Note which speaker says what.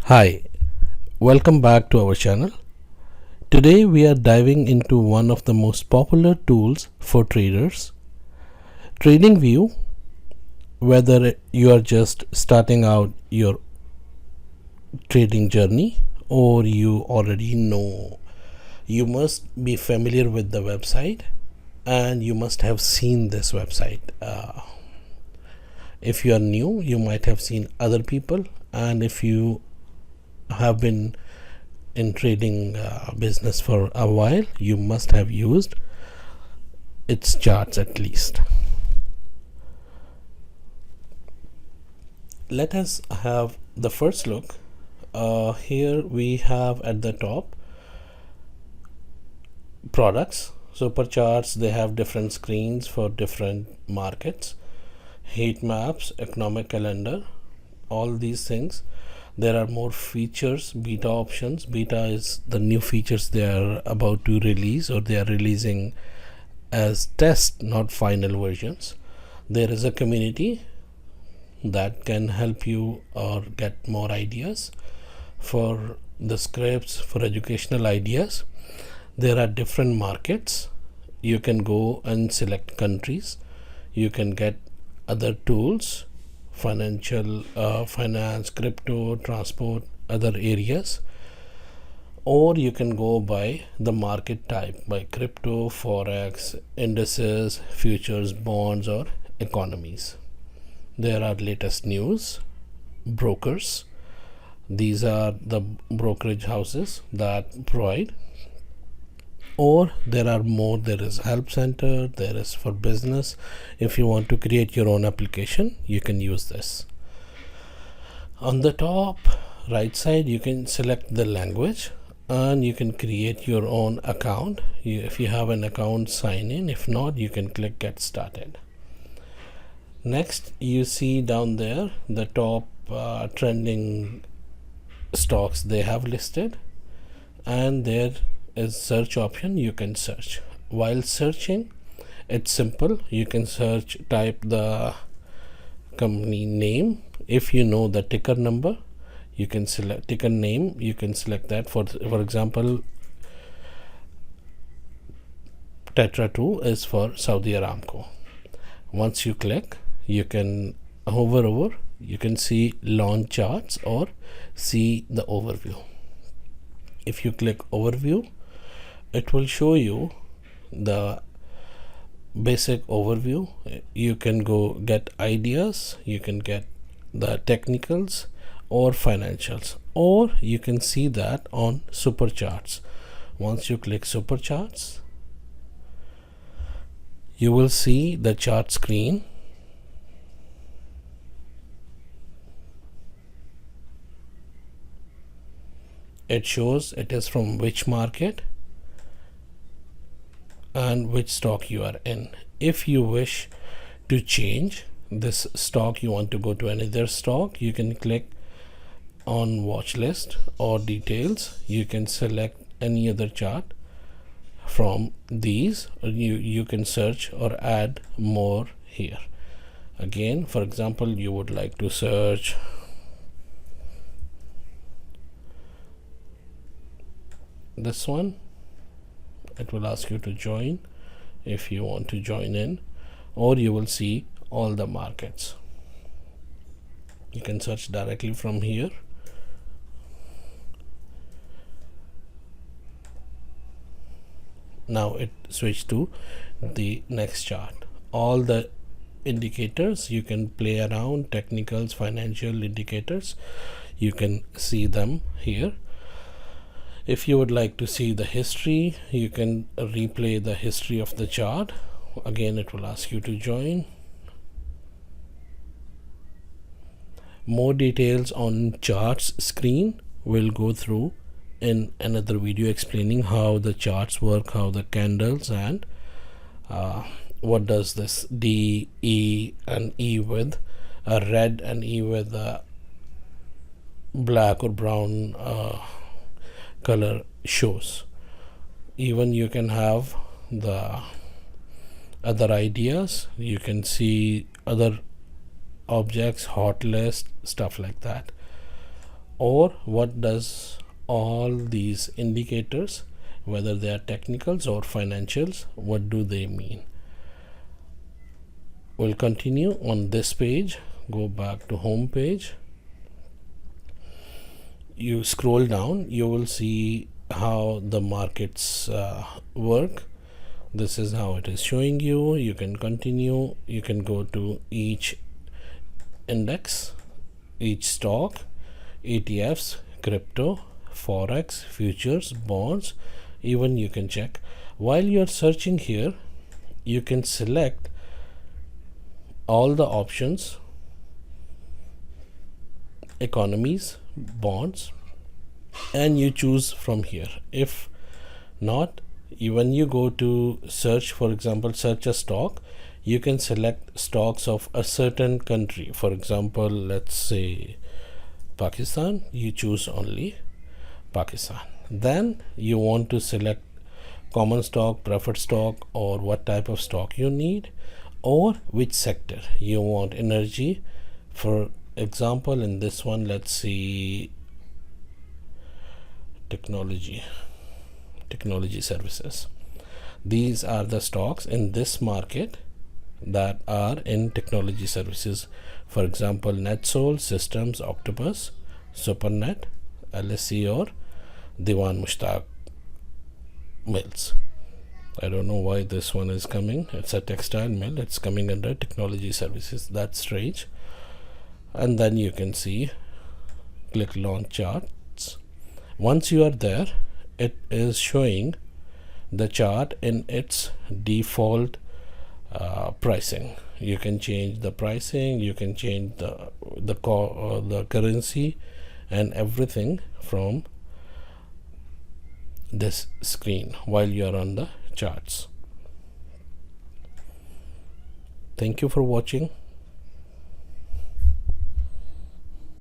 Speaker 1: Hi, welcome back to our channel. Today we are diving into one of the most popular tools for traders, TradingView. Whether you are just starting out your trading journey or you already know, you must be familiar with the website and you must have seen this website. If you are new, you might have seen other people, and if you have been in trading business for a while, you must have used its charts at least. Let us have the first look. Here we have at the top products, super charts. They have different screens for different markets, heat maps, economic calendar, all these things. There are more features, beta options. Beta is the new features they are about to release, or they are releasing as test, not final versions. There is a community that can help you or get more ideas for the scripts, for educational ideas. There are different markets. You can go and select countries. You can get other tools, financial, finance, crypto, transport, other areas, or you can go by the market type, by crypto, forex, indices, futures, bonds, or economies. There are latest news, brokers. These are the brokerage houses that provide, or there are more. There is help center, there is for business. If you want to create your own application, you can use this. On the top right side, you can select the language and you can create your own account. If you have an account, sign in. If not, you can click get started. Next, you see down there the top trending stocks they have listed, and there is search option. You can search. While searching, it's simple. You can search, type the company name. If you know the ticker number, you can select ticker name. You can select that. For example, Tetra 2 is for Saudi Aramco. Once you click, you can hover over. You can see launch charts or see the overview. If you click overview, it will show you the basic overview. You can go get ideas, you can get the technicals or financials, or you can see that on super charts. Once you click super charts, you will see the chart screen. It shows it is from which market and which stock you are in. If you wish to change this stock, you want to go to another stock, you can click on watch list or details. You can select any other chart from these, or you can search or add more here. Again, for example, you would like to search this one. It will ask you to join if you want to join in, or you will see all the markets. You can search directly from here. Now it switched to the next chart. All the indicators you can play around, technicals, financial indicators, you can see them here. If you would like to see the history, you can replay the history of the chart. Again, it will ask you to join. More details on charts screen will go through in another video explaining how the charts work, how the candles, and what does this D, E, and E with a red and E with a black or brown color shows. Even you can have the other ideas. You can see other objects, hot list, stuff like that. or what does all these indicators, whether they are technicals or financials, what do they mean? We'll continue on this page. Go back to home page. You scroll down, you will see how the markets work. This is how it is showing you. You can continue, you can go to each index, each stock, ETFs, crypto, forex, futures, bonds. Even you can check. While you are searching here, you can select all the options, economies, bonds, and you choose from here. If not, when you go to search, for example, search a stock, you can select stocks of a certain country. For example, let's say Pakistan. You choose only Pakistan. Then you want to select common stock, preferred stock, or what type of stock you need, or which sector you want. Energy, for example, in this one, let's see technology services. These are the stocks in this market that are in technology services. For example, NetSol, Systems, Octopus, Supernet, LSE, or Diwan Mushtaq Mills. I don't know why this one is coming. It's a textile mill. It's coming under technology services. That's strange. And then you can see, click launch charts. Once you are there, it is showing the chart in its default pricing. You can change the pricing, you can change the currency and everything from this screen while you are on the charts. Thank you for watching.